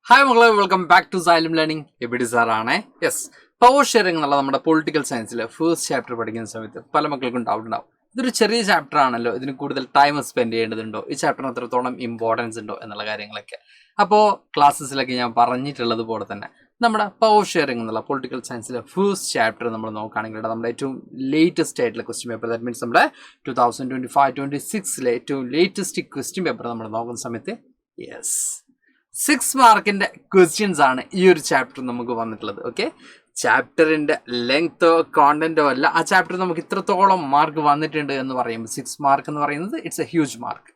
Hi മക്കളെ, welcome back to Xylem learning. ABD സാറാണേ. Yes, power sharing എന്നുള്ള നമ്മുടെ പൊളിറ്റിക്കൽ സയൻസിലെ ഫസ്റ്റ് ചാപ്റ്റർ പഠിക്കുന്ന സമയത്ത് പല മക്കൾക്കും ഡൗട്ട് ഉണ്ടാവും. ഇതൊരു ചെറിയ ചാപ്റ്റർ ആണല്ലോ, ഇതിന് കൂടുതൽ ടൈം സ്പെൻഡ് ചെയ്യേണ്ടതുണ്ടോ, ഈ ചാപ്റ്ററിന് എത്രത്തോളം ഇമ്പോർട്ടൻസ് ഉണ്ടോ എന്നുള്ള കാര്യങ്ങളൊക്കെ അപ്പോൾ ക്ലാസ്സസിലൊക്കെ ഞാൻ പറഞ്ഞിട്ടുള്ളത് പോലെ തന്നെ നമ്മുടെ പവർ ഷെയറിംഗ് എന്നുള്ള പൊളിറ്റിക്കൽ സയൻസിലെ ഫസ്റ്റ് ചാപ്റ്റർ നമ്മൾ നോക്കുകയാണെങ്കിൽ നമ്മുടെ ഏറ്റവും ലേറ്റസ്റ്റ് ആയിട്ടുള്ള ക്വസ്റ്റ്യൻ പേപ്പർ, ദാറ്റ് മീൻസ് നമ്മുടെ 2025-26 ഏറ്റവും ലേറ്റസ്റ്റ് ക്വസ്റ്റ്യൻ പേപ്പർ നമ്മൾ നോക്കുന്ന സമയത്ത് യെസ് 6 മാർക്കിന്റെ ക്വസ്റ്റ്യൻസ് ആണ് ഈ ഒരു ചാപ്റ്റർ നമുക്ക് വന്നിട്ടുള്ളത്. ഓക്കെ, ചാപ്റ്ററിന്റെ ലെങ്തോ കോണ്ടന്റോ അല്ല, ആ ചാപ്റ്റർ നമുക്ക് ഇത്രത്തോളം മാർക്ക് വന്നിട്ടുണ്ട് എന്ന് പറയുമ്പോൾ 6 മാർക്ക് എന്ന് പറയുന്നത് ഇറ്റ്സ് എ ഹ്യൂജ് മാർക്ക്.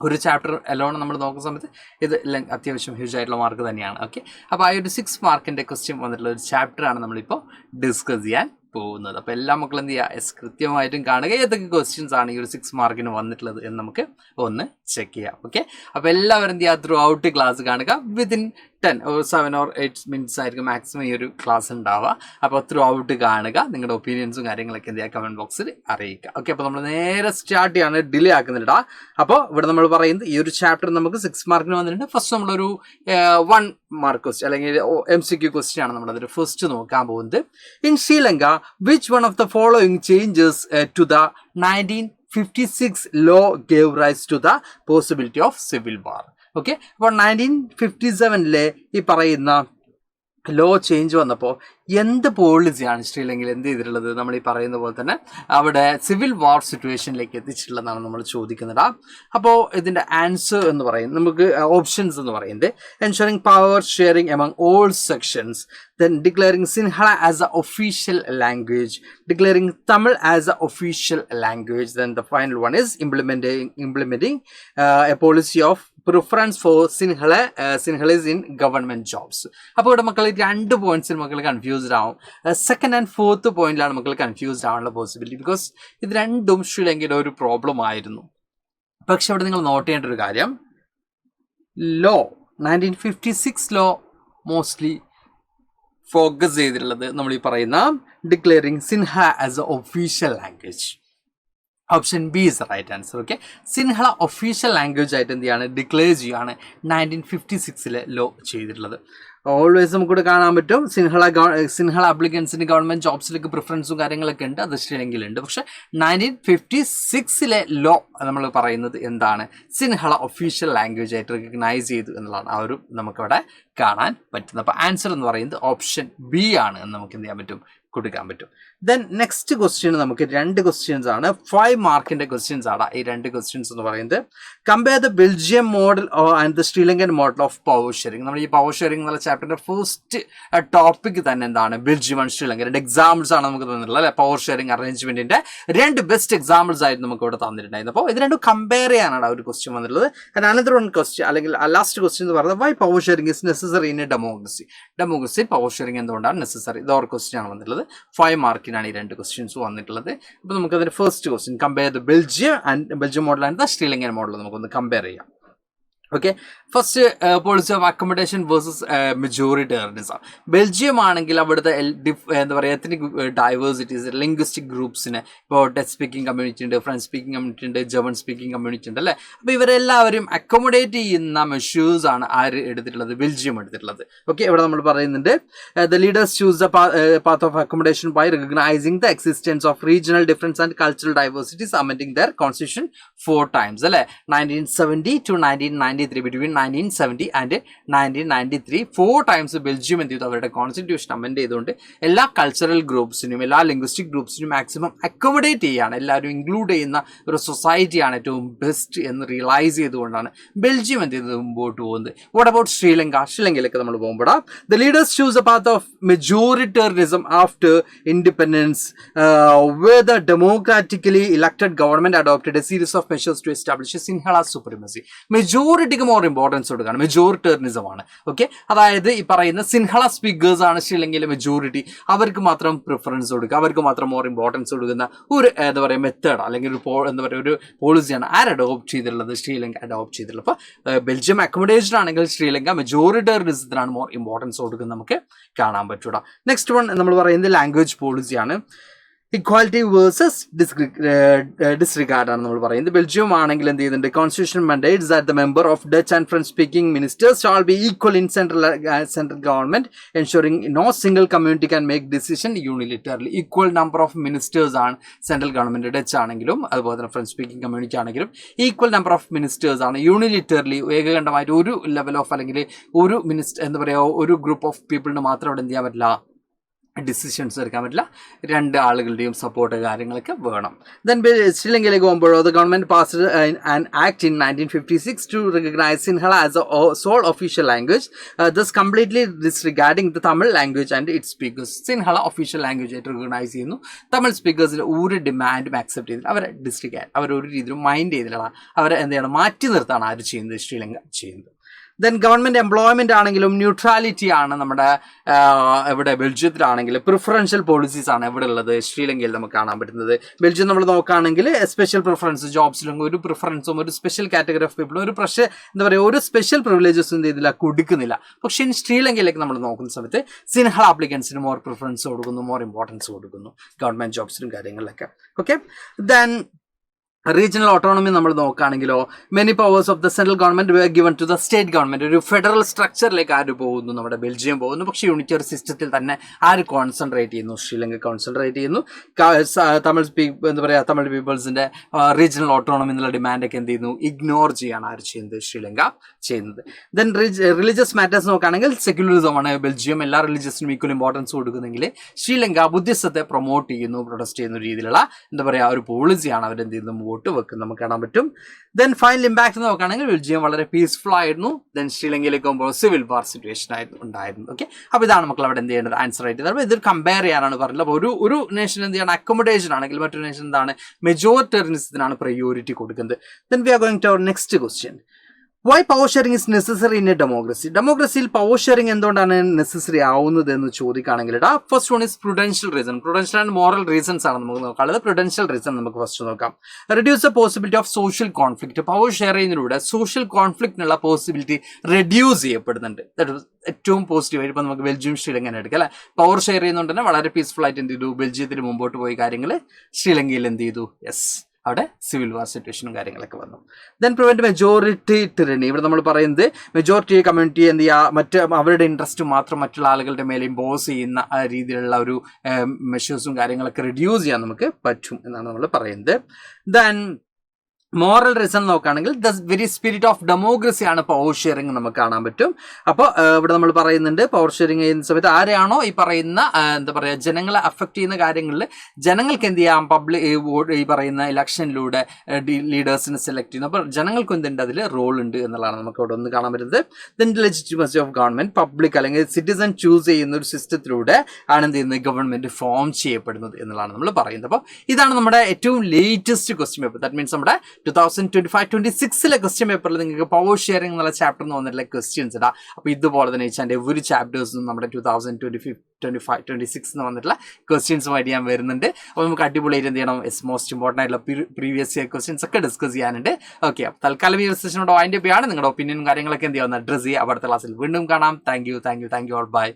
ഒരു ചാപ്റ്റർ അലോൺ നമ്മൾ നോക്കുന്ന സമയത്ത് ഇത് അത്യാവശ്യം ഹ്യൂജ് ആയിട്ടുള്ള മാർക്ക് തന്നെയാണ്. ഓക്കെ, അപ്പോൾ ആ ഒരു 6 മാർക്കിന്റെ ക്വസ്റ്റ്യൻ വന്നിട്ടുള്ള ഒരു ചാപ്റ്ററാണ് നമ്മളിപ്പോൾ ഡിസ്കസ് ചെയ്യാൻ പോകുന്നത്. അപ്പോൾ എല്ലാ മക്കളും എന്ത് ചെയ്യുക, കൃത്യമായിട്ടും കാണുക ഏതൊക്കെ ക്വസ്റ്റ്യൻസ് ആണ് ഈ ഒരു 6 മാർക്കിന് വന്നിട്ടുള്ളത് എന്ന് നമുക്ക് ഒന്ന് ചെക്ക് ചെയ്യാം. ഓക്കെ, അപ്പോൾ എല്ലാവരും എന്ത് ചെയ്യുക, ത്രൂ ഔട്ട് ക്ലാസ് കാണുക. വിതിൻ 10 or 7 or 8 മിനിറ്റ്സ് ആയിരിക്കും മാക്സിമം ഈ ഒരു ക്ലാസ് ഉണ്ടാവുക. അപ്പോൾ ത്രൂ ഔട്ട് കാണുക, നിങ്ങളുടെ ഒപ്പീനിയൻസും കാര്യങ്ങളൊക്കെ എന്ത് ചെയ്യുക കമൻറ്റ് ബോക്സിൽ അറിയിക്കുക. ഓക്കെ, അപ്പോൾ നമ്മൾ നേരെ സ്റ്റാർട്ട് ചെയ്യാണ്, ഡിലേ ആക്കുന്നില്ല. അപ്പോൾ ഇവിടെ നമ്മൾ പറയുന്നത് ഈ ഒരു ചാപ്റ്റർ നമുക്ക് 6 മാർക്കിന് വന്നിട്ടുണ്ട്. ഫസ്റ്റ് നമ്മളൊരു 1 മാർക്ക് ക്വസ്റ്റ്യൻ അല്ലെങ്കിൽ MCQ ക്വസ്റ്റ്യൻ ആണ് നമ്മളതിൽ ഫസ്റ്റ് നോക്കാൻ പോകുന്നത്. In Sri Lanka which one of the following changes to the 1956 law gave rise to the possibility of civil war? Okay, അപ്പോൾ 1957 ഈ പറയുന്ന ലോ ചേഞ്ച് വന്നപ്പോൾ എന്ത് പോളിസിയാണ് ശ്രീലങ്കയിൽ എന്ത് ചെയ്തിട്ടുള്ളത്? നമ്മൾ ഈ പറയുന്ന പോലെ തന്നെ അവിടെ സിവിൽ വാർ സിറ്റുവേഷനിലേക്ക് എത്തിച്ചിട്ടുള്ളതാണ് നമ്മൾ ചോദിക്കുന്നത്. അപ്പോൾ ഇതിൻ്റെ ആൻസർ എന്ന് പറയുന്നത് നമുക്ക് ഓപ്ഷൻസ് എന്ന് പറയുന്നത് ensuring power sharing among all sections, then declaring Sinhala as an official language, declaring Tamil as an official language, then the final one is implementing a policy of preference for Sinhalese in government jobs. അപ്പോൾ ഇവിടെ മക്കൾ 2 പോയിന്റ്സിൽ മക്കൾ confused ആവും. Second and fourth പോയിന്റിലാണ് മക്കൾ confused ആവാനുള്ള possibility, because ഇത് രണ്ടും ശ്രീലങ്കയുടെ ഒരു പ്രോബ്ലം ആയിരുന്നു. പക്ഷെ ഇവിടെ നിങ്ങൾ നോട്ട് ചെയ്യേണ്ട ഒരു കാര്യം, ലോ 1956 ലോ മോസ്റ്റ്ലി ഫോക്കസ് ചെയ്തിട്ടുള്ളത് നമ്മൾ ഈ പറയുന്ന declaring Sinhala as a official language. Option B is right answer. Okay, Sinhala official language ആയിട്ട് എന്ത് ചെയ്യാണ്, ഡിക്ലെയർ ചെയ്യുകയാണ് 1956 ലോ ചെയ്തിട്ടുള്ളത്. ഓൾവേസ് നമുക്കിവിടെ കാണാൻ പറ്റും സിൻഹള അപ്ലിക്കൻസിന് ഗവൺമെൻറ് ജോബ്സിലേക്ക് പ്രിഫറൻസും കാര്യങ്ങളൊക്കെ ഉണ്ട്, അത് ശ്രീലങ്കയിലുണ്ട്. പക്ഷേ 1956 ലോ നമ്മൾ പറയുന്നത് എന്താണ്, സിൻഹള ഒഫീഷ്യൽ ലാംഗ്വേജ് ആയിട്ട് റെക്കഗ്നൈസ് ചെയ്തു എന്നുള്ളതാണ് ആ ഒരു നമുക്കവിടെ കാണാൻ പറ്റുന്നത്. അപ്പോൾ ആൻസർ എന്ന് പറയുന്നത് ഓപ്ഷൻ ബി ആണ് എന്ന് നമുക്ക് എന്ത് ചെയ്യാൻ പറ്റും, കൊടുക്കാൻ പറ്റും. ദെൻ നെക്സ്റ്റ് ക്വസ്റ്റ്യൻ നമുക്ക് 2 ക്വസ്റ്റ്യൻസ് ആണ്, 5 മാർക്കിന്റെ ക്വസ്റ്റ്യൻസ് ആണ് ഈ 2 ക്വസ്റ്റ്യൻസ് എന്ന് പറയുന്നത്. Compare the Belgium model and the Sri Lankan model of power sharing. നമ്മൾ ഈ പവർ ഷെയറിംഗ് എന്നുള്ള ചാപ്റ്ററിന്റെ ഫസ്റ്റ് ടോപ്പിക് തന്നെ എന്താണ്, ബെൽജിയം ആൻഡ് ശ്രീലങ്ക. 2 എക്സാമ്പിൾസ് ആണ് നമുക്ക് തന്നിട്ടുള്ളത് അല്ലെ, പവർ ഷെയറിംഗ് അറേഞ്ച്മെന്റിന്റെ 2 ബെസ്റ്റ് എക്സാമ്പിൾസ് ആയിട്ട് നമുക്ക് ഇവിടെ തന്നിട്ടുണ്ടായിരുന്നു. അപ്പോൾ ഇത് രണ്ടും കമ്പയർ ചെയ്യാനാണ് ആ ഒരു ക്വസ്റ്റ്യൻ വന്നിട്ടുള്ളത്. ആൻഡ് അനദർ വൺ ക്വസ്റ്റ്യൻ അല്ലെങ്കിൽ ലാസ്റ്റ് ക്വസ്റ്റ്യൻ എന്ന് പറയുന്നത്, why power sharing is necessary in a democracy power sharing എന്തുകൊണ്ടാണ് നെസസറി? ഇത് ഒരു ക്വസ്റ്റ്യൻ ആണ് വന്നിട്ടുള്ളത്. 5 മാർക്കിനാണ് ഈ 2 ക്വസ്റ്റ്യൻസ് വന്നിട്ടുള്ളത്. അപ്പോൾ നമുക്ക് അതിന്റെ first question, compare the Belgium model and the Sri Lankan model നമുക്കൊന്ന് കമ്പയർ ചെയ്യാം. Okay, first policy of accommodation versus majoritarianism. Belgium ആണെങ്കിൽ അവിടുത്തെ എന്താ പറയുക എത്നിക് ഡൈവേഴ്സിറ്റീസ്, ലിംഗ്വിസ്റ്റിക് ഗ്രൂപ്പ്സിന്, ഇപ്പോൾ ഡച്ച് സ്പീക്കിംഗ് കമ്മ്യൂണിറ്റി ഉണ്ട്, ഫ്രഞ്ച് സ്പീക്കിംഗ് കമ്മ്യൂണിറ്റി ഉണ്ട്, ജർമ്മൻ സ്പീക്കിംഗ് കമ്മ്യൂണിറ്റി ഉണ്ട് അല്ലേ. അപ്പോൾ ഇവരെല്ലാവരും അക്കോമഡേറ്റ് ചെയ്യുന്ന മെഷേഴ്സ് ആണ് ആര് എടുത്തിട്ടുള്ളത്, ബെൽജിയം എടുത്തിട്ടുള്ളത്. ഓക്കെ, ഇവിടെ നമ്മൾ പറയുന്നുണ്ട് the leaders choose the path of accommodation by recognising the existence of regional difference and cultural diversities, amending their constitution 4 times അല്ലേ, 1970 to 1993, between 1970 and 1993 4 times Belgium എന്ത് ചെയ്തു, അവരുടെ കോൺസ്റ്റിറ്റ്യൂഷൻ അമെൻഡ് ചെയ്തുകൊണ്ട് എല്ലാ കൾച്ചറൽ ഗ്രൂപ്പ്സിനും എല്ലാ ലിംഗ്വിസ്റ്റിക് ഗ്രൂപ്പ്സിനും മാക്സിമം അക്കോമഡേറ്റ് ചെയ്യാണ്, എല്ലാവരും include ചെയ്യുന്ന ഒരു സൊസൈറ്റിയാണ് ഏറ്റവും ബെസ്റ്റ് എന്ന് റിയലൈസ് ചെയ്തുകൊണ്ടാണ് ബെൽജിയം എന്ത് ചെയ്തത് മുമ്പോട്ട് പോകുന്നത്. വാട്ട് അബൌട്ട് ശ്രീലങ്കയിലേക്ക് നമ്മൾ പോകുമ്പോൾ the leaders choose a path of majoritarianism after independence where the democratically elected government adopted a series of measures to establish Sinhala supremacy. മെജോറിറ്റിക്ക് മോർ ഇമ്പോർട്ടൻസ് കൊടുക്കുകയാണ്, മെജോറിറ്റേറിയനിസം ആണ്. ഓക്കെ, അതായത് ഈ പറയുന്ന സിൻഹള സ്പീക്കേഴ്സ് ആണ് ശ്രീലങ്കയിലെ മെജോറിറ്റി, അവർക്ക് മാത്രം പ്രിഫറൻസ് കൊടുക്കുക, അവർക്ക് മാത്രം മോർ ഇമ്പോർട്ടൻസ് കൊടുക്കുന്ന ഒരു എന്താ പറയുക മെത്തേഡ് അല്ലെങ്കിൽ ഒരു എന്താ പറയുക ഒരു പോളിസിയാണ് ആര് അഡോപ്റ്റ് ചെയ്തിട്ടുള്ളത്, ശ്രീലങ്ക അഡോപ്റ്റ് ചെയ്തിട്ടുള്ളത്. അപ്പോൾ ബെൽജിയം അക്കോമഡേഷൻ ആണെങ്കിൽ ശ്രീലങ്ക മെജോറിറ്റേറിയനിസത്തിനാണ് മോർ ഇമ്പോർട്ടൻസ് കൊടുക്കുന്നത് നമുക്ക് കാണാൻ പറ്റൂടാ. നെക്സ്റ്റ് വൺ നമ്മൾ പറയുന്നത് ലാംഗ്വേജ് പോളിസിയാണ്. ഇക്വാലിറ്റി വേഴ്സസ് ഡിസ്റിഗാർഡ് ആണ് നമ്മൾ പറയുന്നത്. ബെൽജിയം ആണെങ്കിൽ എന്ത് ചെയ്യുന്നുണ്ട്, constitution mandates that the member of Dutch and French speaking ministers shall be equal in central government ensuring no single community can make decision unilaterally. Equal number of ministers ആണ് central government, Dutch ആണെങ്കിലും അതുപോലെ തന്നെ French speaking community ആണെങ്കിലും equal number of ministers ആണ്. Unilaterally ഏകകണ്ഠമായിട്ട് ഒരു level of അല്ലെങ്കിൽ ഒരു എന്താ പറയുക, ഒരു ഗ്രൂപ്പ് ഓഫ് പീപ്പിളിന് മാത്രം അവിടെ എന്ത് ചെയ്യാൻ പറ്റില്ല, ഡിസിഷൻസ് എടുക്കാൻ പറ്റില്ല, രണ്ട് ആളുകളുടെയും സപ്പോർട്ട് കാര്യങ്ങളൊക്കെ വേണം. ദെൻ ശ്രീലങ്കയിലേക്ക് പോകുമ്പോഴോ the government passed an act in 1956 to recognise Sinhala as a sole official language, thus completely disregarding the Tamil language and it speakers. Sinhala official language ആയിട്ട് റിക്കഗ്നൈസ് ചെയ്യുന്നു, തമിഴ് സ്പീക്കേഴ്സിൽ ഒരു ഡിമാൻഡും ആക്സെപ്റ്റ് ചെയ്തില്ല, അവരെ ഡിസ്റിഗാർഡ്, അവരൊരു രീതിയിലും മൈൻഡ് ചെയ്തില്ല, അവരെ എന്ത് ചെയ്യണം, മാറ്റി നിർത്താണ് ആര് ചെയ്യുന്നത്, ശ്രീലങ്ക ചെയ്യുന്നത്. ദെൻ ഗവൺമെൻറ് എംപ്ലോയ്മെൻ്റ് ആണെങ്കിലും ന്യൂട്രാലിറ്റി ആണ് നമ്മുടെ ഇവിടെ ബെൽജിയത്തിലാണെങ്കിൽ. പ്രിഫറൻഷ്യൽ പോളിസീസ് ആണ് എവിടെ ഉള്ളത്, ശ്രീലങ്കയിൽ നമുക്ക് കാണാൻ പറ്റുന്നത്. ബെൽജിയം നമ്മൾ നോക്കുകയാണെങ്കിൽ സ്പെഷ്യൽ പ്രിഫറൻസ് ജോബ്സിലും ഒരു പ്രിഫറൻസും ഒരു സ്പെഷ്യൽ കാറ്റഗറി ഓഫ് പീപ്പിളും ഒരു എന്താ പറയുക ഒരു സ്പെഷ്യൽ പ്രിവിലേജസും എന്ത് ചെയ്തില്ല, കൊടുക്കുന്നില്ല. പക്ഷേ ശ്രീലങ്കയിലേക്ക് നമ്മൾ നോക്കുന്ന സമയത്ത് സിൻഹള ആപ്ലിക്കൻസിന് മോർ പ്രിഫറൻസ് കൊടുക്കുന്നു, മോർ ഇമ്പോർട്ടൻസ് കൊടുക്കുന്നു ഗവൺമെൻറ് ജോബ്സിലും കാര്യങ്ങളിലൊക്കെ. ഓക്കെ, ദെൻ റീജിയണൽ ഓട്ടോണമി നമ്മൾ നോക്കുകയാണെങ്കിലോ many powers of the central government were given to the state government. ഒരു ഫെഡറൽ സ്ട്രക്ചറിലേക്ക് ആര് പോകുന്നു, നമ്മുടെ ബെൽജിയം പോകുന്നു. പക്ഷേ യൂണിറ്ററി സിസ്റ്റത്തിൽ തന്നെ ആര് കോൺസെൻട്രേറ്റ് ചെയ്യുന്നു, ശ്രീലങ്ക കോൺസെൻട്രേറ്റ് ചെയ്യുന്നു. തമിഴ് പീപ്പിൾസിന്റെ റീജിയണൽ ഓട്ടോണമി എന്നുള്ള ഡിമാൻഡൊക്കെ എന്ത് ചെയ്യുന്നു, ഇഗ്നോർ ചെയ്യാണ് ആര് ചെയ്യുന്നത്, ശ്രീലങ്ക ചെയ്യുന്നത്. ദെൻ റിലീജിയസ് മാറ്റേഴ്സ് നോക്കുകയാണെങ്കിൽ സെക്യുലറിസം ആണ് ബെൽജിയം, എല്ലാ റിലീജിയസിനും ഈക്വൽ ഇമ്പോർട്ടൻസ് കൊടുക്കുന്നെങ്കിൽ ശ്രീലങ്ക ബുദ്ധിസത്തെ പ്രൊമോട്ട് ചെയ്യുന്നു, പ്രൊട്ടസ്റ്റ് ചെയ്യുന്ന രീതിയിലുള്ള എന്താ പറയുക ഒരു പോളിസിയാണ് അവരെന്ത് ചെയ്യുന്നത് വോട്ട് വെക്കും, നമുക്ക് കാണാൻ പറ്റും. ദെൻ ഫൈനൽ ഇമ്പാക്ട് നോക്കുകയാണെങ്കിൽ ബെൽജിയം വളരെ പീസ്ഫുൾ ആയിരുന്നു. ദെൻ ശ്രീലങ്കയിലേക്ക് പോകുമ്പോൾ സിവിൽ വാർ സിറ്റുവേഷൻ ഉണ്ടായിരുന്നു. ഓക്കെ, അപ്പോൾ ഇതാണ് മക്കൾ അവിടെ എന്ത് ചെയ്യേണ്ടത്, ആൻസർ ആയിട്ട്. അപ്പോൾ ഇതൊരു കമ്പയർ ചെയ്യാനാണ് പറഞ്ഞത്. അപ്പോൾ ഒരു നേഷൻ എന്ത് ചെയ്യണം, അക്കോമഡേഷൻ ആണെങ്കിൽ മറ്റൊരു നേഷൻ എന്താണ്, മെജോറിറ്റേറിയനിസത്തിനാണ് പ്രയോറിറ്റി കൊടുക്കുന്നത്. Then we are going to our next question. Why power sharing is necessary in a democracy. ഡെമോക്രസിയിൽ പവർ ഷെയറിംഗ് എന്തുകൊണ്ടാണ് നെസസറി ആവുന്നത് എന്ന് ചോദിക്കുകയാണെങ്കിൽ first one is prudential reason. Prudential and moral reasons ആണ് നമുക്ക് നോക്കാനുള്ളത്. പ്രുഡൻഷ്യൽ റീസൺ നമുക്ക് ഫസ്റ്റ് നോക്കാം. Reduce the possibility of social conflict. Power share ചെയ്യുന്നതിലൂടെ സോഷ്യൽ കോൺഫ്ലിക്റ്റിനുള്ള പോസിബിലിറ്റി റെഡ്യൂസ് ചെയ്യപ്പെടുന്നുണ്ട്. ഏറ്റവും പോസിറ്റീവായിട്ട് ഇപ്പോൾ നമുക്ക് ബെൽജിയം ശ്രീലങ്ക എടുക്കാം അല്ലെ. പവർ ഷെയർ ചെയ്യുന്നതുകൊണ്ട് തന്നെ വളരെ പീസ്ഫുൾ ആയിട്ട് എന്ത് ചെയ്തു, ബെൽജിയത്തിന് മുമ്പോട്ട് പോയി കാര്യങ്ങൾ ശ്രീലങ്കയിൽ എന്ത് ചെയ്തു, യെസ് അവിടെ സിവിൽ വാർ സിറ്റുവേഷനും കാര്യങ്ങളൊക്കെ വന്നു. Then prevent majority ടിറനി. ഇവിടെ നമ്മൾ പറയുന്നത് മെജോറിറ്റി കമ്മ്യൂണിറ്റി എന്ത് ചെയ്യുക, അവരുടെ ഇൻട്രസ്റ്റ് മാത്രം മറ്റുള്ള ആളുകളുടെ മേലെ ഇമ്പോസ് ചെയ്യുന്ന രീതിയിലുള്ള ഒരു മെഷേഴ്സും കാര്യങ്ങളൊക്കെ റെഡ്യൂസ് ചെയ്യാൻ നമുക്ക് പറ്റും എന്നാണ് നമ്മൾ പറയുന്നത്. ദെൻ മോറൽ റീസൺ നോക്കുകയാണെങ്കിൽ the very spirit of democracy ആണ് പവർ ഷെയറിംഗ് നമുക്ക് കാണാൻ പറ്റും. അപ്പോൾ ഇവിടെ നമ്മൾ പറയുന്നുണ്ട് പവർ ഷെയറിംഗ് ചെയ്യുന്ന സമയത്ത് ആരെയാണോ ഈ പറയുന്ന എന്താ പറയുക ജനങ്ങളെ അഫക്റ്റ് ചെയ്യുന്ന കാര്യങ്ങളിൽ ജനങ്ങൾക്ക് എന്ത് ചെയ്യാം, ഈ പറയുന്ന ഇലക്ഷനിലൂടെ ലീഡേഴ്സിനെ സെലക്ട് ചെയ്യുന്നു. അപ്പോൾ ജനങ്ങൾക്ക് എന്തുണ്ട്, അതിൽ റോൾ ഉണ്ട് എന്നുള്ളതാണ് നമുക്ക് ഇവിടെ ഒന്ന് കാണാൻ പറ്റുന്നത്. Then legitimacy of government, public അല്ലെങ്കിൽ സിറ്റിസൺ ചൂസ് ചെയ്യുന്ന ഒരു സിസ്റ്റത്തിലൂടെ ആണ് എന്ത് ചെയ്യുന്നത്, ഗവൺമെന്റ് ഫോം ചെയ്യപ്പെടുന്നത് എന്നുള്ളതാണ് നമ്മൾ പറയുന്നത്. അപ്പോൾ ഇതാണ് നമ്മുടെ ഏറ്റവും latest question paper. That means നമ്മുടെ 2025-26 ക്വസ്റ്റ്യൻ പേപ്പറിൽ നിങ്ങൾക്ക് പവർ ഷെയറിംഗ് എന്നുള്ള ചാപ്റ്റർ എന്ന് വന്നിട്ടുള്ള ക്വസ്റ്റ്യൻസ് ഇടാം. അപ്പോൾ ഇതുപോലെ തന്നെ എൻ്റെ ഒരു ചാപ്റ്റേഴ്സും നമ്മുടെ 2025-26 എന്ന് വന്നിട്ടുള്ള ക്വസ്റ്റ്യൻസുമായിട്ട് ഞാൻ വരുന്നുണ്ട്. അപ്പോൾ നമുക്ക് അടിപൊളിയായിട്ട് എന്ത് ചെയ്യണം, മോസ്റ്റ് ഇമ്പോർട്ടൻ്റ് ആയിട്ടുള്ള പ്രീവിയസ് ഇയർ ക്വസ്റ്റ്യൻസ് ഒക്കെ ഡിസ്കസ് ചെയ്യാനുണ്ട്. ഓക്കെ, അപ്പോൾ തൽക്കാലം ഈ സെഷനോട് വൈൻഡ് അപ്പ് ചെയ്യാണ്. നിങ്ങളുടെ ഒപ്പീനിയനും കാര്യങ്ങളൊക്കെ എന്ത് ചെയ്യുക, അഡ്രസ് ചെയ്യുക. അടുത്ത ക്ലാസ്സിൽ വീണ്ടും കാണാം. Thank you all, by.